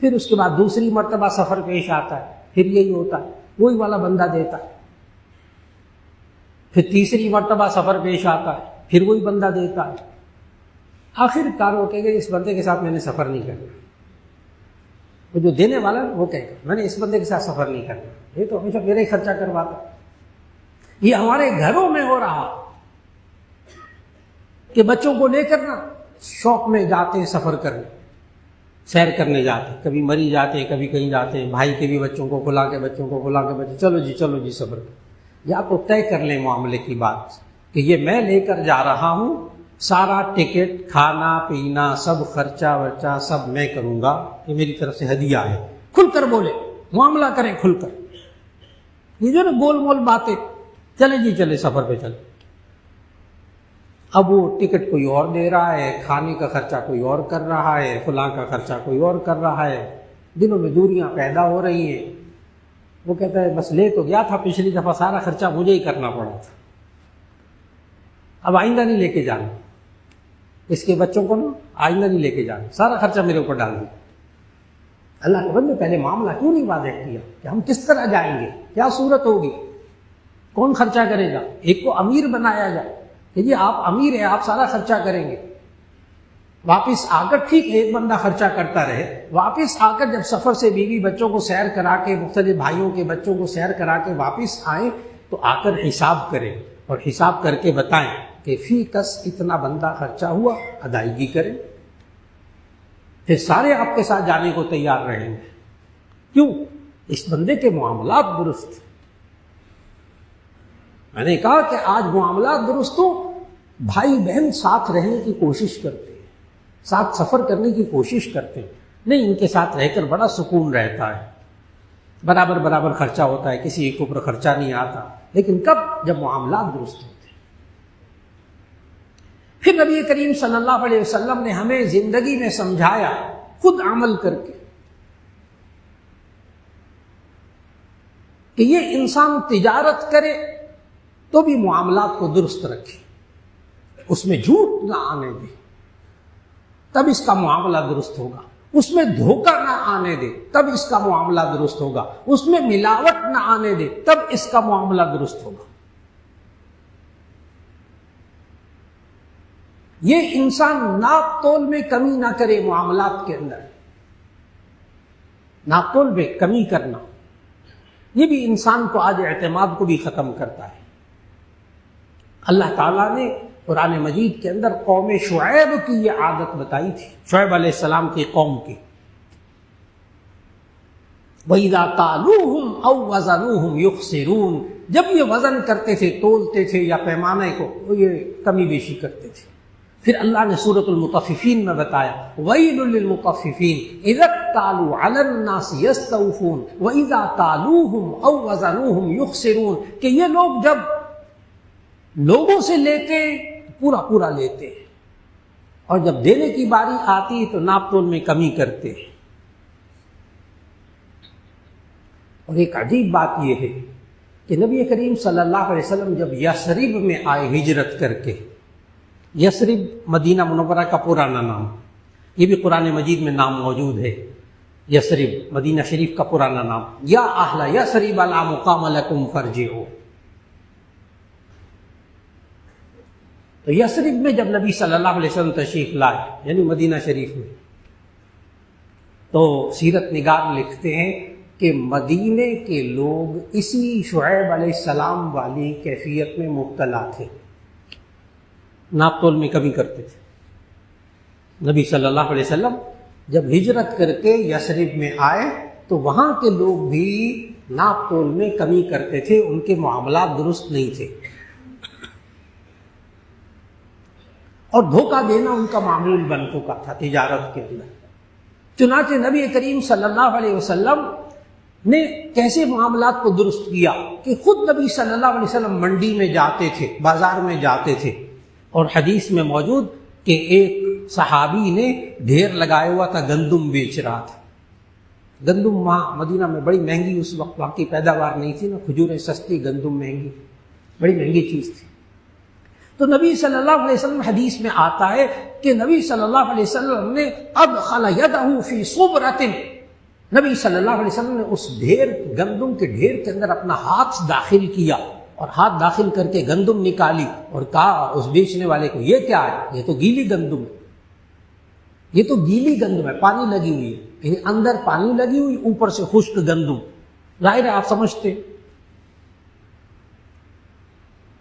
پھر اس کے بعد دوسری مرتبہ سفر پیش آتا ہے، پھر یہی ہوتا ہے، وہی والا بندہ دیتا ہے۔ پھر تیسری مرتبہ سفر پیش آتا ہے، پھر وہی بندہ دیتا ہے۔ آخر کار وہ کہے گا اس بندے کے ساتھ میں نے سفر نہیں کرنا، وہ جو دینے والا ہے وہ کہے گا میں نے اس بندے کے ساتھ سفر نہیں کرنا، یہ تو ہمیشہ میرا ہی خرچہ کرواتا ہے۔ یہ ہمارے گھروں میں ہو رہا کہ بچوں کو لے کر نا شوق میں جاتے ہیں سفر کرنے، سیر کرنے جاتے ہیں، کبھی مری جاتے ہیں، کبھی کہیں جاتے ہیں، بھائی کے بھی بچوں کو بلا کے چلو جی سفر کر۔ یا تو طے کر لیں معاملے کی بات کہ یہ میں لے کر جا رہا ہوں، سارا ٹکٹ، کھانا پینا، سب خرچہ ورچہ سب میں کروں گا، یہ میری طرف سے ہدیہ ہے۔ کھل کر بولے، معاملہ کریں کھل کر، یہ جو نا گول مول باتیں، چلے سفر پہ چلے۔ اب وہ ٹکٹ کوئی اور دے رہا ہے، کھانے کا خرچہ کوئی اور کر رہا ہے، فلاں کا خرچہ کوئی اور کر رہا ہے، دلوں میں دوریاں پیدا ہو رہی ہیں۔ وہ کہتا ہے بس لے تو گیا تھا پچھلی دفعہ، سارا خرچہ مجھے ہی کرنا پڑا تھا، اب آئندہ نہیں لے کے جانا، اس کے بچوں کو نا آئندہ نہیں لے کے جانا، سارا خرچہ میرے اوپر ڈال دیا۔ اللہ کے بندے پہلے معاملہ کیوں نہیں واضح کیا کہ ہم کس طرح جائیں گے، کیا صورت ہوگی، کون خرچہ کرے گا؟ ایک کو امیر بنایا جائے کہ جی آپ امیر ہیں، آپ سارا خرچہ کریں گے، واپس آ کر ٹھیک ہے ایک بندہ خرچہ کرتا رہے، واپس آ کر جب سفر سے بیوی بچوں کو سیر کرا کے، مختلف بھائیوں کے بچوں کو سیر کرا کے واپس آئیں تو آ کر حساب کریں اور حساب کر کے بتائیں کہ فی کس اتنا بندہ خرچہ ہوا، ادائیگی کریں، پھر سارے آپ کے ساتھ جانے کو تیار رہیں گے۔ کیوں؟ اس بندے کے معاملات درست۔ میں نے کہا کہ آج معاملات درست ہو، بھائی بہن ساتھ رہنے کی کوشش کرتے ہیں، ساتھ سفر کرنے کی کوشش کرتے ہیں، نہیں ان کے ساتھ رہ کر بڑا سکون رہتا ہے، برابر خرچہ ہوتا ہے، کسی ایک اوپر خرچہ نہیں آتا، لیکن کب؟ جب معاملات درست ہوتے ہیں۔ پھر نبی کریم صلی اللہ علیہ وسلم نے ہمیں زندگی میں سمجھایا، خود عمل کر کے، کہ یہ انسان تجارت کرے تو بھی معاملات کو درست رکھے، اس میں جھوٹ نہ آنے دے، تب اس کا معاملہ درست ہوگا، اس میں دھوکہ نہ آنے دے، تب اس کا معاملہ درست ہوگا، اس میں ملاوٹ نہ آنے دے، تب اس کا معاملہ درست ہوگا۔ یہ انسان ناپ تول میں کمی نہ کرے، معاملات کے اندر ناپ تول میں کمی کرنا، یہ بھی انسان کو آج اعتماد کو بھی ختم کرتا ہے۔ اللہ تعالیٰ نے قرآن مجید کے اندر قوم شعیب کی یہ عادت بتائی تھی، شعیب علیہ السلام کی قوم کی، وَإِذَا قَالُوهُمْ أَوْ وَزَنُوهُمْ يُخْسِرُونَ، جب یہ وزن کرتے تھے، تولتے تھے یا پیمانے کو، وہ یہ کمی بیشی کرتے تھے۔ پھر اللہ نے سورۃ المطففین میں بتایا وَيْلٌ لِّلْمُطَفِّفِينَ إِذَا اكْتَالُوا عَلَى النَّاسِ يَسْتَوْفُونَ وَإِذَا كَالُوهُمْ أَوْ وَّزَنُوهُمْ يُخْسِرُونَ کہ یہ لوگ جب لوگوں سے لیتے پورا پورا لیتے اور جب دینے کی باری آتی تو ناپ تول میں کمی کرتے. اور ایک عجیب بات یہ ہے کہ نبی کریم صلی اللہ علیہ وسلم جب یثرب میں آئے ہجرت کر کے، یثرب مدینہ منورہ کا پرانا نام، یہ بھی قرآن مجید میں نام موجود ہے. یثرب مدینہ شریف کا پرانا نام، یا اہل یثرب لا مقام لکم فارجعوا. تو یثرب میں جب نبی صلی اللہ علیہ وسلم تشریف لائے، یعنی مدینہ شریف میں، تو سیرت نگار لکھتے ہیں کہ مدینے کے لوگ اسی شعیب علیہ السلام والی کیفیت میں مبتلا تھے، ناپ تول میں کمی کرتے تھے. نبی صلی اللہ علیہ وسلم جب ہجرت کر کے یثرب میں آئے تو وہاں کے لوگ بھی ناپ تول میں کمی کرتے تھے، ان کے معاملات درست نہیں تھے، اور دھوکہ دینا ان کا معمول بن چکا تھا تجارت کے اندر. چنانچہ نبی کریم صلی اللہ علیہ وسلم نے کیسے معاملات کو درست کیا کہ خود نبی صلی اللہ علیہ وسلم منڈی میں جاتے تھے، بازار میں جاتے تھے، اور حدیث میں موجود کہ ایک صحابی نے ڈھیر لگایا ہوا تھا، گندم بیچ رہا تھا. گندم وہاں مدینہ میں بڑی مہنگی اس وقت وہاں کی پیداوار نہیں تھی نا، کھجوریں سستی، گندم مہنگی، بڑی مہنگی چیز تھی. تو نبی صلی اللہ علیہ وسلم حدیث میں آتا ہے کہ نبی صلی اللہ علیہ وسلم نے ادخل یدہ فی صبرۃ، نبی صلی اللہ علیہ وسلم نے اس ڈھیر گندم کے ڈھیر کے اندر اپنا ہاتھ داخل کیا اور ہاتھ داخل کر کے گندم نکالی اور کہا اس بیچنے والے کو یہ کیا ہے؟ یہ تو گیلی گندم ہے، یہ تو گیلی گندم ہے، پانی لگی ہوئی ہے، یعنی اندر پانی لگی ہوئی، اوپر سے خشک گندم. ظاہر ہے آپ سمجھتے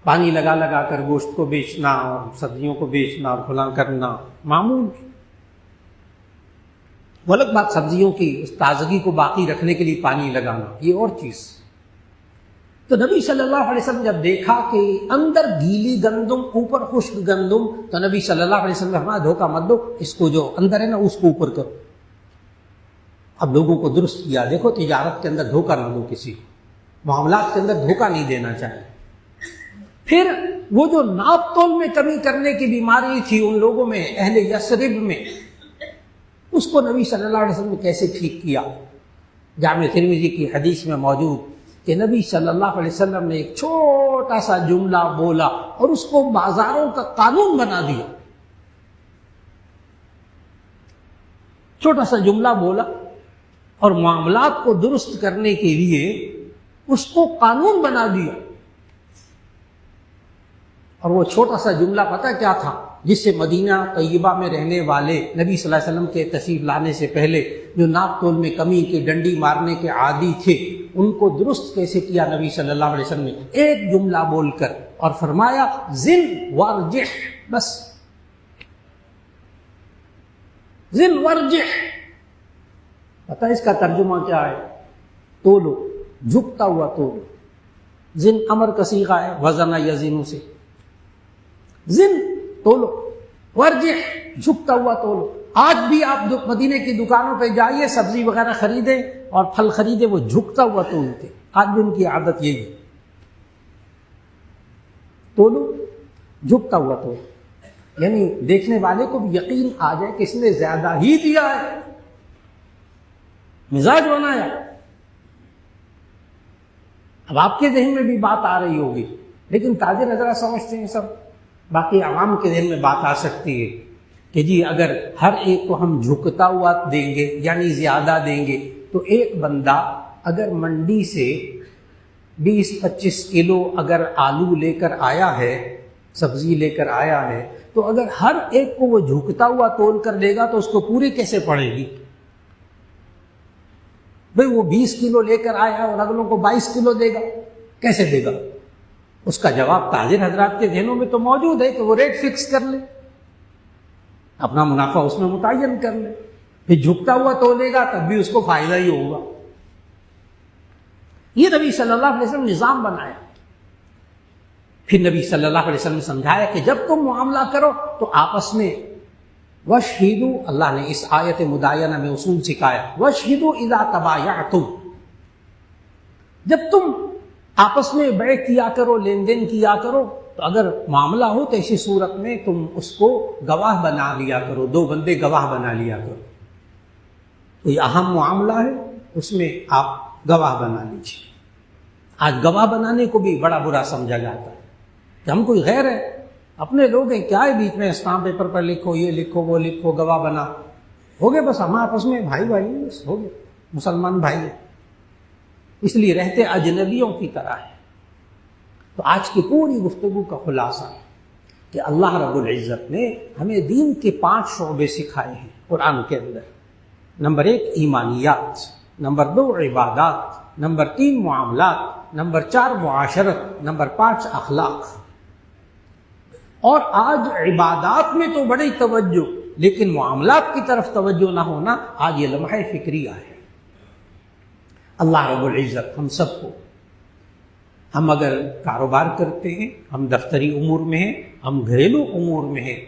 پانی لگا لگا کر گوشت کو بیچنا اور سبزیوں کو بیچنا اور کھلا کرنا معمول. وہ الگ بات سبزیوں کی اس تازگی کو باقی رکھنے کے لیے پانی لگانا، یہ اور چیز. تو نبی صلی اللہ علیہ وسلم جب دیکھا کہ اندر گیلی گندم اوپر خشک گندم، تو نبی صلی اللہ علیہ وسلم ہمارا دھوکہ مت دو، اس کو جو اندر ہے نا اس کو اوپر کرو. اب لوگوں کو درست کیا. دیکھو تجارت کے اندر دھوکہ نہ دو، کسی معاملات کے اندر دھوکہ نہیں دینا چاہیے. پھر وہ جو ناپ تول میں کمی کرنے کی بیماری تھی ان لوگوں میں، اہل یثرب میں، اس کو نبی صلی اللہ علیہ وسلم نے کیسے ٹھیک کیا. جامع ترمذی کی حدیث میں موجود کہ نبی صلی اللہ علیہ وسلم نے ایک چھوٹا سا جملہ بولا اور اس کو بازاروں کا قانون بنا دیا. چھوٹا سا جملہ بولا اور معاملات کو درست کرنے کے لیے اس کو قانون بنا دیا. اور وہ چھوٹا سا جملہ پتہ کیا تھا؟ جس سے مدینہ طیبہ میں رہنے والے نبی صلی اللہ علیہ وسلم کے تشریف لانے سے پہلے جو ناپ تول میں کمی کی ڈنڈی مارنے کے عادی تھے، ان کو درست کیسے کیا نبی صلی اللہ علیہ وسلم نے؟ ایک جملہ بول کر، اور فرمایا زن وارجح. بس زن وارجح. پتہ اس کا ترجمہ کیا ہے؟ تولو، جھکتا ہوا تولو. زن امر کا صیغہ ہے، وزن یزن سے. زن تولو، ورجح جھکتا ہوا تولو. آج بھی آپ مدینے کی دکانوں پہ جائیے، سبزی وغیرہ خریدیں اور پھل خریدیں، وہ جھکتا ہوا تولتے. آج بھی ان کی عادت یہی ہے، تولو، جھکتا ہوا تولو. یعنی دیکھنے والے کو بھی یقین آ جائے کہ اس نے زیادہ ہی دیا ہے، مزاج بنایا. اب آپ کے ذہن میں بھی بات آ رہی ہوگی، لیکن تاجر حضرات سمجھتے ہیں سب. باقی عوام کے ذہن میں بات آ سکتی ہے کہ جی اگر ہر ایک کو ہم جھکتا ہوا دیں گے یعنی زیادہ دیں گے، تو ایک بندہ اگر منڈی سے 20-25 کلو اگر آلو لے کر آیا ہے، سبزی لے کر آیا ہے، تو اگر ہر ایک کو وہ جھکتا ہوا تول کر دے گا تو اس کو پوری کیسے پڑے گی؟ بھئی وہ 20 کلو لے کر آیا اور اگلوں کو 22 کلو دے گا، کیسے دے گا؟ اس کا جواب تاجر حضرات کے ذہنوں میں تو موجود ہے کہ وہ ریٹ فکس کر لے، اپنا منافع اس میں متعین کر لے، پھر جھکتا ہوا تولے گا تب بھی اس کو فائدہ ہی ہوگا. یہ نبی صلی اللہ علیہ وسلم نے نظام بنایا. پھر نبی صلی اللہ علیہ وسلم نے سمجھایا کہ جب تم معاملہ کرو تو آپس میں وشہدوا، اللہ نے اس آیت مداینہ میں اصول سکھایا، وشہدوا اذا تبایعتم، جب تم آپس میں بیع کیا کرو، لین دین کیا کرو، تو اگر معاملہ ہو تو ایسی صورت میں تم اس کو گواہ بنا لیا کرو، دو بندے گواہ بنا لیا کرو، کوئی اہم معاملہ ہے اس میں آپ گواہ بنا لیجیے۔ آج گواہ بنانے کو بھی بڑا برا سمجھا جاتا ہے کہ ہم کوئی غیر ہے، اپنے لوگ ہیں، کیا ہے بیچ میں اسٹامپ پیپر پر لکھو، یہ لکھو وہ لکھو، گواہ بنا، ہو گئے بس ہم آپس میں بھائی بھائی ہیں، بس ہو گئے، مسلمان بھائی ہیں، اس لیے رہتے اجنبیوں کی طرح ہے۔ تو آج کی پوری گفتگو کا خلاصہ ہے کہ اللہ رب العزت نے ہمیں دین کے 5 شعبے سکھائے ہیں قرآن کے اندر۔ نمبر 1 ایمانیات، نمبر 2 عبادات، نمبر 3 معاملات، نمبر 4 معاشرت، نمبر 5 اخلاق۔ اور آج عبادات میں تو بڑی توجہ، لیکن معاملات کی طرف توجہ نہ ہونا آج یہ لمحہ فکریہ ہے۔ اللہ رب العزت ہم سب کو، ہم اگر کاروبار کرتے ہیں، ہم دفتری امور میں ہیں، ہم گھریلو امور میں ہیں،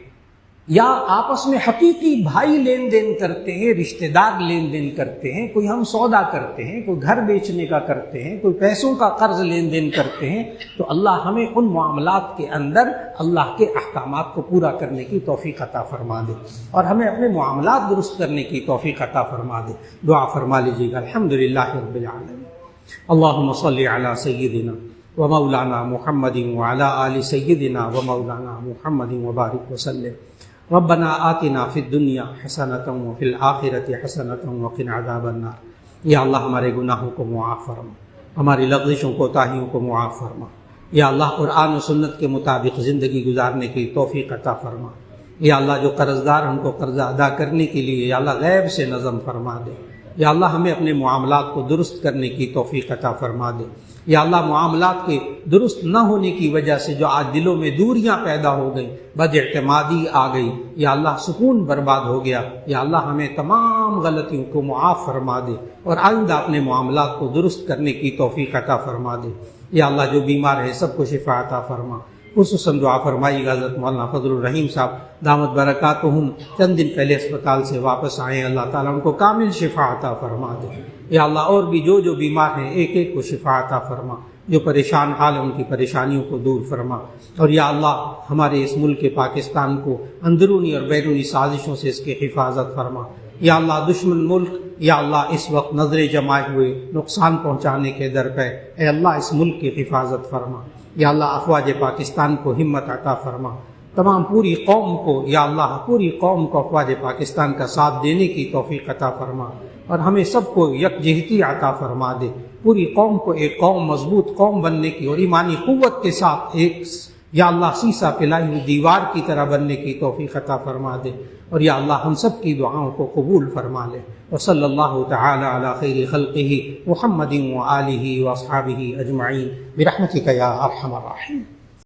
یا آپس میں حقیقی بھائی لین دین کرتے ہیں، رشتہ دار لین دین کرتے ہیں، کوئی ہم سودا کرتے ہیں، کوئی گھر بیچنے کا کرتے ہیں، کوئی پیسوں کا قرض لین دین کرتے ہیں، تو اللہ ہمیں ان معاملات کے اندر اللہ کے احکامات کو پورا کرنے کی توفیق عطا فرما دے، اور ہمیں اپنے معاملات درست کرنے کی توفیق عطا فرما دے۔ دعا فرما لیجیے گا۔ الحمدللہ رب العالمین، اللہم صلی علی سیدنا و مولانا محمد وعلی آل سیدنا و مولانا محمد وبارک وسلم۔ ربنا آتنا فی الدنیا حسنۃ وفی الآخرۃ حسنۃ وقنا عذاب النار۔ یا اللہ ہمارے گناہوں کو معاف فرما، ہماری لغزشوں کوتاہیوں کو معاف فرما۔ یا اللہ قرآن و سنت کے مطابق زندگی گزارنے کی توفیق عطا فرما۔ یا اللہ جو قرض دار ہم کو قرضہ ادا کرنے کے لیے یا اللہ غیب سے نظم فرما دے۔ یا اللہ ہمیں اپنے معاملات کو درست کرنے کی توفیق عطا فرما دے۔ یا اللہ معاملات کے درست نہ ہونے کی وجہ سے جو آج دلوں میں دوریاں پیدا ہو گئیں، بد اعتمادی آ گئی، یا اللہ سکون برباد ہو گیا، یا اللہ ہمیں تمام غلطیوں کو معاف فرما دے اور آئندہ اپنے معاملات کو درست کرنے کی توفیق عطا فرما دے۔ یا اللہ جو بیمار ہے سب کو شفا عطا فرما۔ خصوصاً دعا فرمائی گا حضرت مولانا فضل الرحیم صاحب دامت برکاتہم، چند دن پہلے اسپتال سے واپس آئے ہیں، اللہ تعالیٰ ان کو کامل شفا عطا فرما دے۔ یا اللہ اور بھی جو بیمار ہیں ایک ایک کو شفا عطا فرما، جو پریشان حال ہیں ان کی پریشانیوں کو دور فرما۔ اور یا اللہ ہمارے اس ملک پاکستان کو اندرونی اور بیرونی سازشوں سے اس کی حفاظت فرما۔ یا اللہ دشمن ملک یا اللہ اس وقت نظر جمائے ہوئے نقصان پہنچانے کے در پہ، اے اللہ اس ملک کی حفاظت فرما۔ یا اللہ افواج پاکستان کو ہمت عطا فرما، تمام پوری قوم کو، یا اللہ پوری قوم کو افواج پاکستان کا ساتھ دینے کی توفیق عطا فرما، اور ہمیں سب کو یکجہتی عطا فرما دے، پوری قوم کو ایک قوم مضبوط قوم بننے کی اور ایمانی قوت کے ساتھ ایک یا اللہ سیسا پلائی ہوئی دیوار کی طرح بننے کی توفیق عطا فرما دے، اور یا اللہ ہم سب کی دعاؤں کو قبول فرما لے۔ وصلی اللہ تعالی علی خیر خلقہ محمد وآلہ واصحابہ اجمعین برحمتک یا ارحم الراحمین۔